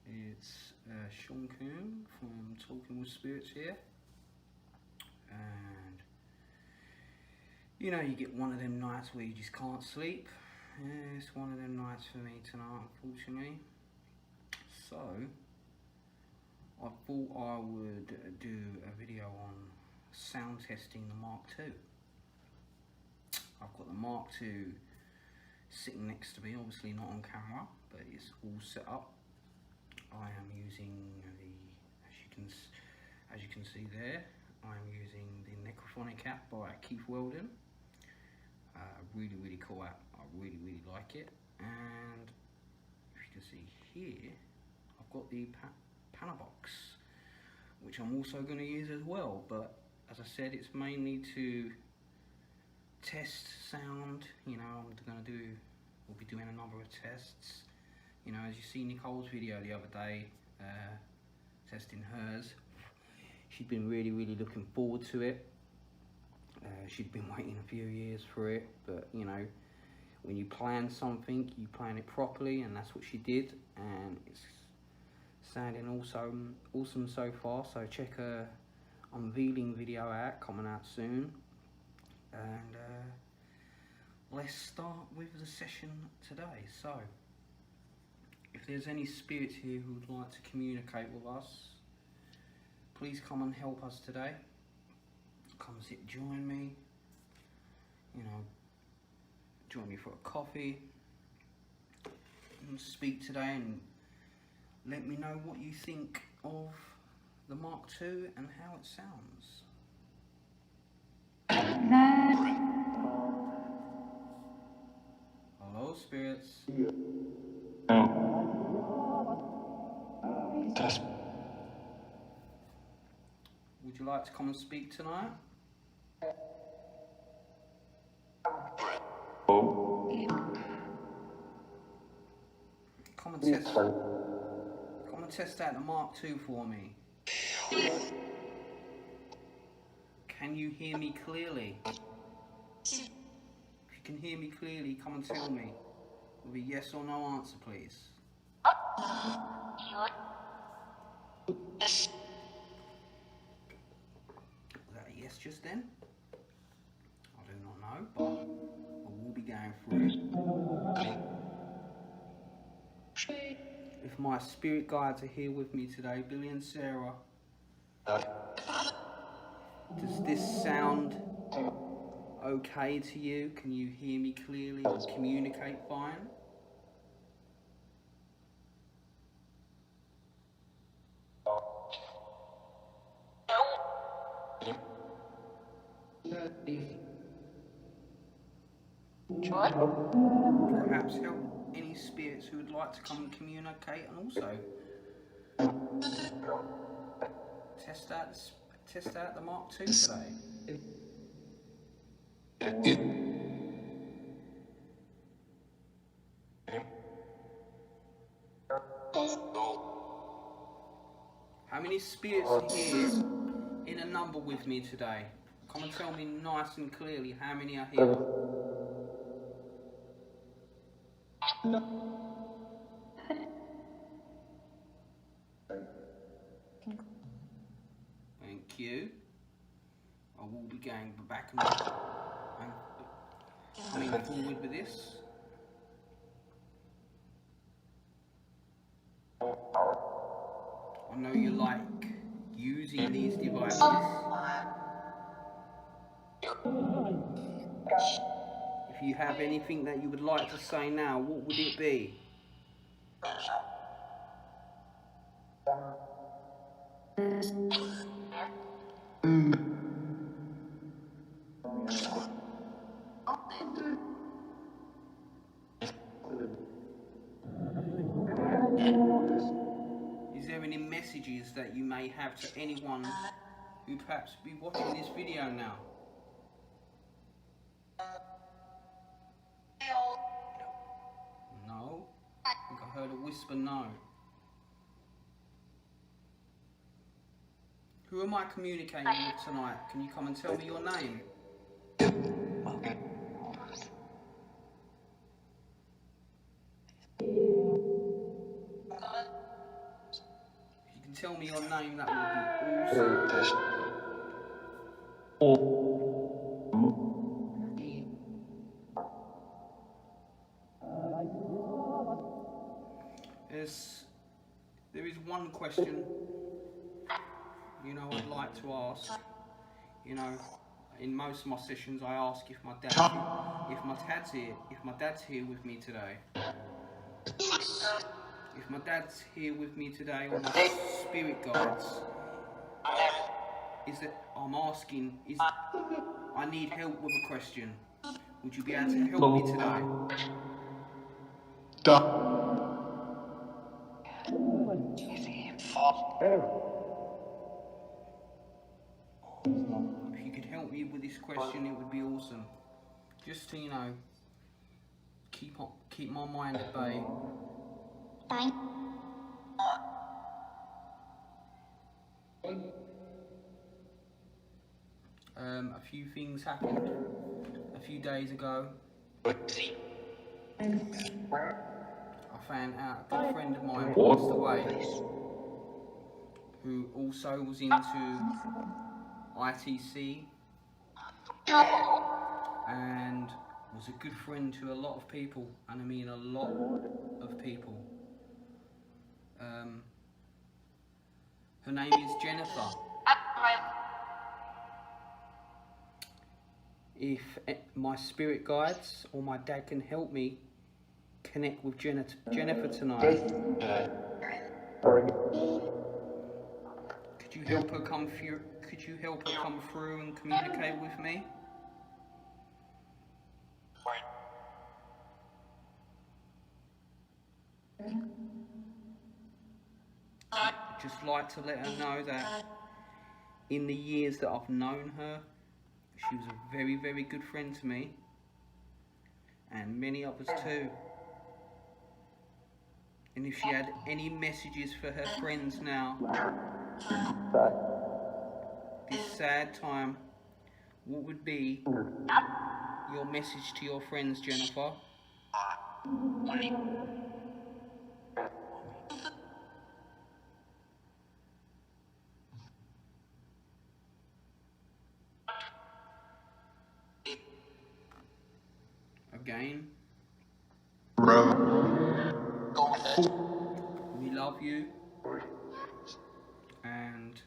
It's Sean Coombe from Talking with Spirits here, and you know, you get one of them nights where you just can't sleep. Yeah, it's one of them nights for me tonight, unfortunately. So I thought I would do a video on sound testing the Mark II. I've got the Mark II sitting next to me, obviously not on camera, but it's all set up. I am using as you can see there, I'm using the Necrophonic App by Keith Weldon. Really cool app. I really like it. And if you can see here, I've got the Panabox, which I'm also going to use as well. But as I said, it's mainly to test sound. You know, we'll be doing a number of tests. You know, as you see Nicole's video the other day, testing hers, she'd been really looking forward to it. She'd been waiting a few years for it, but you know, when you plan something, you plan it properly, and that's what she did, and it's sounding awesome so far. So check her unveiling video out, coming out soon, and let's start with the session today. So if there's any spirits here who would like to communicate with us, please come and help us today. Come sit, join me, you know, join me for a coffee and speak today, and let me know what you think of the Mark II and how it sounds. Hello, spirits. Would you like to come and speak tonight? Come and test out the Mark II for me. Can you hear me clearly? If you can hear me clearly, come and tell me with a yes or no answer, please. Was that a yes just then? I do not know, but I will be going through it. If my spirit guides are here with me today, Billy and Sarah, does this sound okay to you? Can you hear me clearly and communicate fine? Perhaps help any spirits who would like to come and communicate, and also test out the Mark II today. How many spirits are here in a number with me today? Come and tell me nice and clearly how many are here. Thank you. I will be going back and coming forward with this. I know you like using these devices. If you have anything that you would like to say now, what would it be? Is there any messages that you may have to anyone who perhaps be watching this video now? No? I think I heard a whisper no. Who am I communicating with tonight? Can you come and tell me your name? tell me your name, that would be awesome. There is one question, you know, I'd like to ask. You know, in most of my sessions, I ask if my dad's here with me today. If my dad's here with me today, or my spirit guides, I'm asking, I need help with a question. Would you be able to help me today? If you could help me with this question, it would be awesome. Just to, you know, keep my mind at bay. A few things happened a few days ago. I found out a good friend of mine passed away, who also was into ITC and was a good friend to a lot of people, and I mean a lot of people. Her name is Jennifer. If my spirit guides or my dad can help me connect with Jennifer tonight, could you help her come through? Could you help her come through and communicate with me? I'd just like to let her know that in the years that I've known her, she was a very, very good friend to me, and many others too. And if she had any messages for her friends now, this sad time, what would be your message to your friends, Jennifer? Again, we love you, and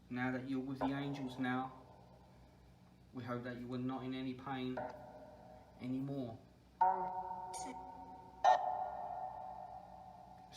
now that you're with the angels now, we hope that you were not in any pain anymore.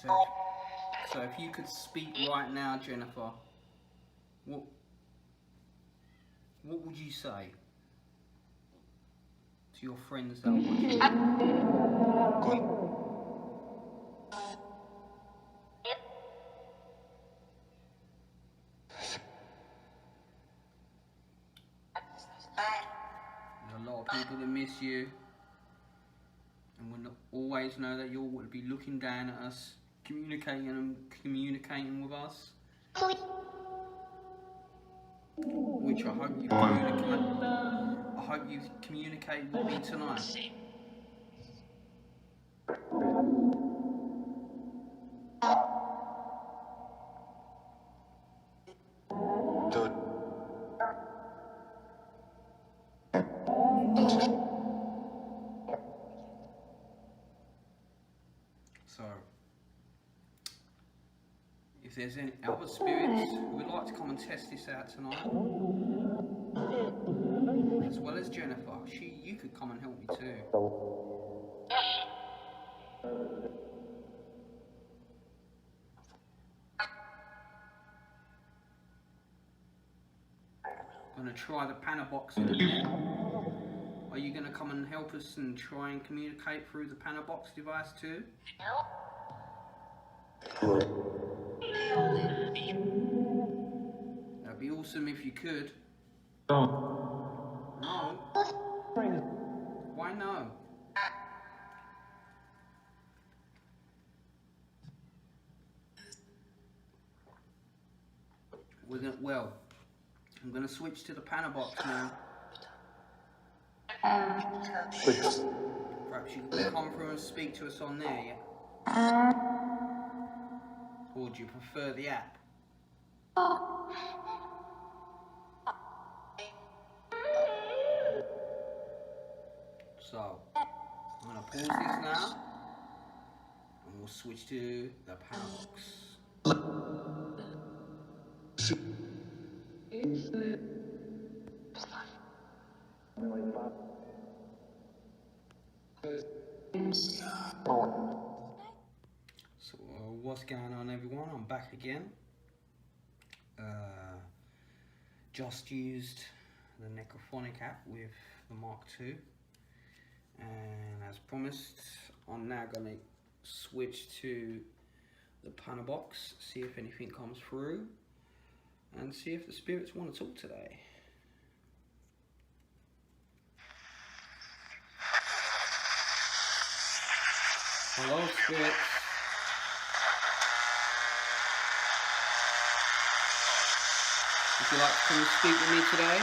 So if you could speak right now, Jennifer, what would you say to your friends that are watching? There's a lot of people that miss you, and will always know that you will be looking down at us, communicating with us, which I hope you communicate with me tonight. So, if there's any other spirits who would like to come and test this out tonight, as well as Jennifer, you could come and help me too. I'm going to try the Panabox in a minute. Are you going to come and help us and try and communicate through the Panabox device too? That'd be awesome if you could. No? Why no? I'm going to switch to the Panabox now. Perhaps you can come through and speak to us on there, yeah? would you prefer the app? So, I'm going to pause this now, and we'll switch to the Panabox. So, what's going on, everyone? I'm back again. Just used the Necrophonic app with the Mark II, and as promised, I'm now going to switch to the Panabox, see if anything comes through, and see if the spirits want to talk today. Hello, spirits. Would you like to come and speak with me today?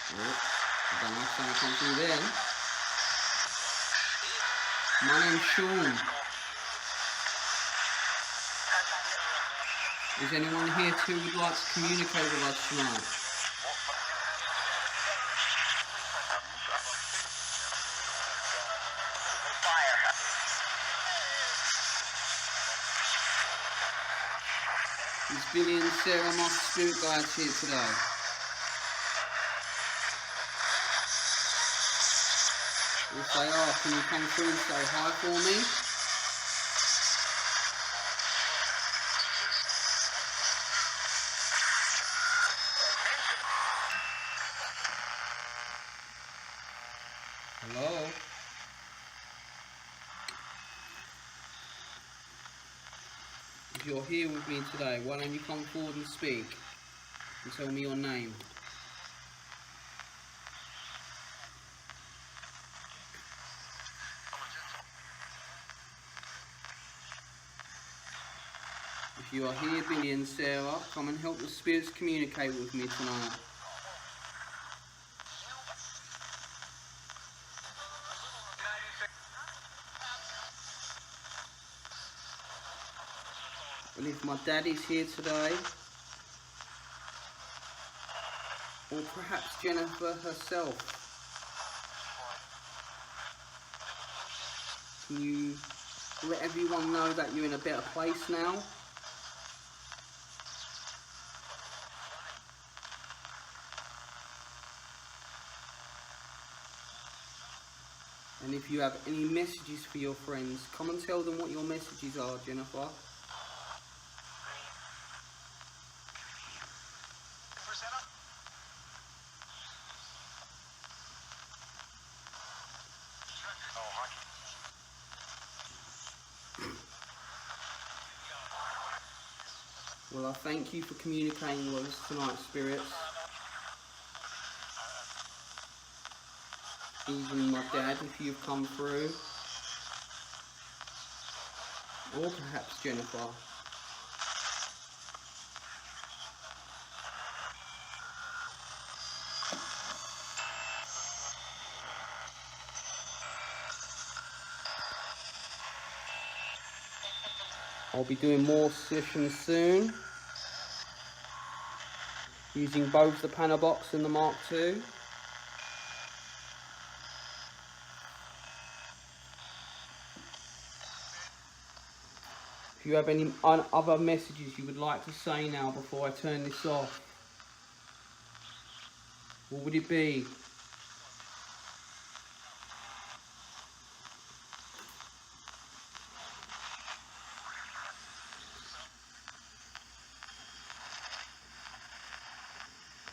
Oh, I don't know if someone comes through then. My name's Sean. Is anyone here who would like to communicate with us tonight? Is Billy and Sarah my spirit guides here today? If they are, can you come through and say hi for me? Hello? If you're here with me today, why don't you come forward and speak and tell me your name? If you are here, Billy and Sarah, come and help the spirits communicate with me tonight. And if my daddy's here today, or perhaps Jennifer herself, can you let everyone know that you're in a better place now? And if you have any messages for your friends, come and tell them what your messages are, Jennifer. Well, I thank you for communicating with us tonight, spirits. Even my dad, if you've come through. Or perhaps Jennifer. I'll be doing more sessions soon, using both the Panabox and the Mark II. If you have any other messages you would like to say now before I turn this off, what would it be?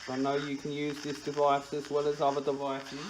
I know you can use this device as well as other devices.